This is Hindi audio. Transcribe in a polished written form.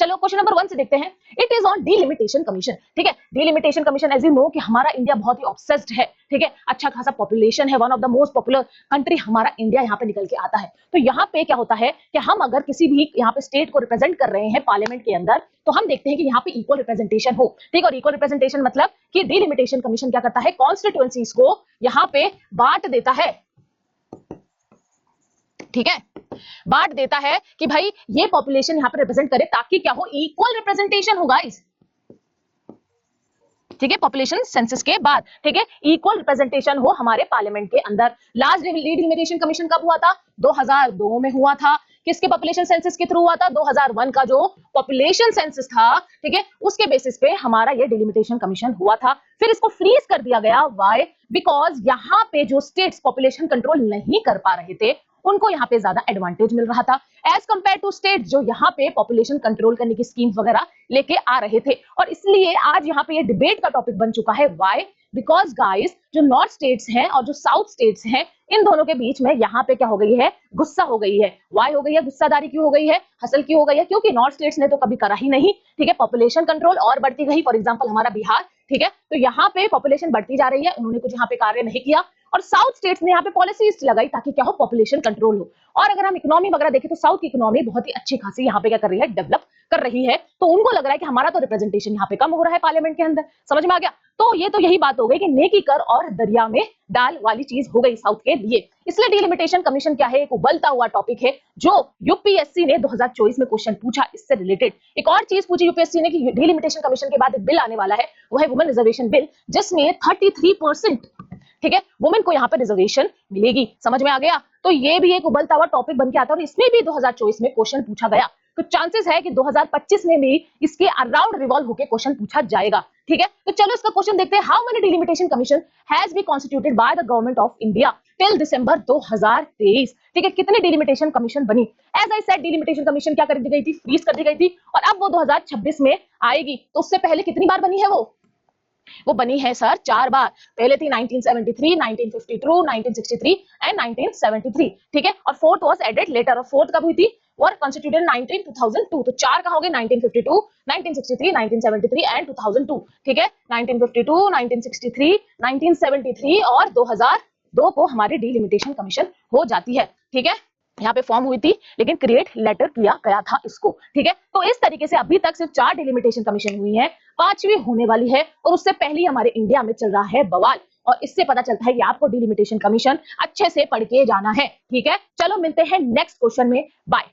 चलो क्वेश्चन नंबर 1 से देखते हैं। It is on delimitation commission. ठीक है, delimitation commission as you know कि हमारा इंडिया बहुत ही ऑब्सेस्ड है। ठीक है, अच्छा खासा पॉपुलेशन है, one of the most popular country हमारा इंडिया यहाँ पे निकल के आता है। तो यहाँ पे क्या होता है कि हम अगर किसी भी यहाँ पे स्टेट को रिप्रेजेंट कर रहे हैं पार्लियामेंट के अंदर, तो हम देखते हैं कि यहाँ पे इक्वल रिप्रेजेंटेशन हो। ठीक, और इक्वल रिप्रेजेंटेशन मतलब कि डिलिमिटेशन कमीशन क्या करता है, कॉन्स्टिट्यूएंसीज को यहाँ पे बांट देता है। ठीक है, बांट देता है कि भाई ये पॉपुलेशन यहां पे रिप्रेजेंट करे, ताकि क्या हो, इक्वल रिप्रेजेंटेशन हो गाइस। ठीक है, पॉपुलेशन सेंसस के बाद, ठीक है, इक्वल रिप्रेजेंटेशन हो हमारे पार्लियामेंट के अंदर। लास्ट डिलिमिटेशन कमीशन कब हुआ था? 2002 में हुआ था। किसके पॉपुलेशन सेंसस के थ्रू हुआ था? 2001 का जो पॉपुलेशन सेंसस था, ठीक है, उसके बेसिस पे हमारा ये डिलिमिटेशन कमीशन हुआ था। फिर इसको फ्रीज कर दिया गया। व्हाई? बिकॉज यहाँ पे जो स्टेट्स पॉपुलेशन कंट्रोल नहीं कर पा रहे थे, उनको यहाँ पे ज्यादा एडवांटेज मिल रहा था एज कंपेयर टू स्टेट जो यहाँ पे पॉपुलेशन कंट्रोल करने की स्कीम्स वगैरह लेके आ रहे थे। और इसलिए आज यहाँ पे ये डिबेट का टॉपिक बन चुका है। व्हाई? बिकॉज गाइस, जो नॉर्थ स्टेट्स हैं और जो साउथ स्टेट्स हैं, इन दोनों के बीच में यहाँ पे क्या हो गई है, गुस्सा हो गई है। व्हाई हो गई है गुस्सादारी? क्यों हो गई है, हसल क्यों हो गई है? क्योंकि नॉर्थ स्टेट्स ने तो कभी करा ही नहीं। ठीक है, पॉपुलेशन कंट्रोल और बढ़ती गई। फॉर एग्जाम्पल हमारा बिहार, ठीक है, तो यहाँ पे पॉपुलेशन बढ़ती जा रही है, उन्होंने कुछ यहाँ पे कार्य नहीं किया। और साउथ स्टेट्स ने यहाँ पे पॉलिसीज लगाई ताकि क्या हो, पॉपुलेशन कंट्रोल हो। और अगर हम इकोनॉमी वगैरह देखें तो साउथ की इकोनॉमी बहुत ही अच्छी खासी यहाँ पे क्या कर रही है, डेवलप कर रही है। तो उनको लग रहा है कि हमारा तो रिप्रेजेंटेशन यहाँ पे कम हो रहा है पार्लियामेंट के अंदर। समझ में आ गया? तो ये तो यही बात हो गई कि नेकी कर और दरिया में डाल वाली चीज हो गई साउथ के लिए। इसलिए डिलिमिटेशन कमीशन क्या है, एक उबलता हुआ टॉपिक है जो यूपीएससी ने 2024 में क्वेश्चन पूछा। इससे रिलेटेड एक और चीज पूछी यूपीएससी ने कि डिलिमिटेशन कमीशन के बाद एक बिल आने वाला है, वो है वुमेन रिजर्वेशन बिल, जिसमें 33%, ठीक है, वुमेन को यहाँ पे रिजर्वेशन मिलेगी। समझ में आ गया? तो ये भी एक उबलता हुआ टॉपिक बन के आता है और इसमें भी 2024 में क्वेश्चन पूछा गया। तो चांसेस है कि 2025 में भी इसके अराउंड रिवॉल्व होकर क्वेश्चन पूछा जाएगा। ठीक है, तो चलो इसका क्वेश्चन देखते हैं। How many delimitation commission has been constituted by the government of India till December 2023? ठीक है, कितनी डिलिमिटेशन कमीशन बनी? As I said, delimitation commission क्या कर दी गई थी, फ्रीज कर दी गई थी, और अब वो 2026 में आएगी। तो उससे पहले कितनी बार बनी है वो बनी है सर 4 बार। पहले थी 1973, 1952, 1963 एंड 1973। ठीक है, और फोर्थ वाज एडेड लेटर। और फोर्थ कब हुई थी? वर कॉन्स्टिट्यूटेड 2002। तो 4 कहां हो गए? 1952, 1963, 1973 एंड 2002। ठीक है, 1952, 1963, 1973 और 2002 को हमारी डिलिमिटेशन कमीशन हो जाती है। ठीक है, यहाँ पे फॉर्म हुई थी लेकिन क्रिएट लेटर किया गया था इसको। ठीक है, तो इस तरीके से अभी तक सिर्फ 4 डिलिमिटेशन कमीशन हुई है, 5वीं होने वाली है, और उससे पहले हमारे इंडिया में चल रहा है बवाल। और इससे पता चलता है कि आपको डिलिमिटेशन कमीशन अच्छे से पढ़ के जाना है। ठीक है, चलो मिलते हैं नेक्स्ट क्वेश्चन में। बाय।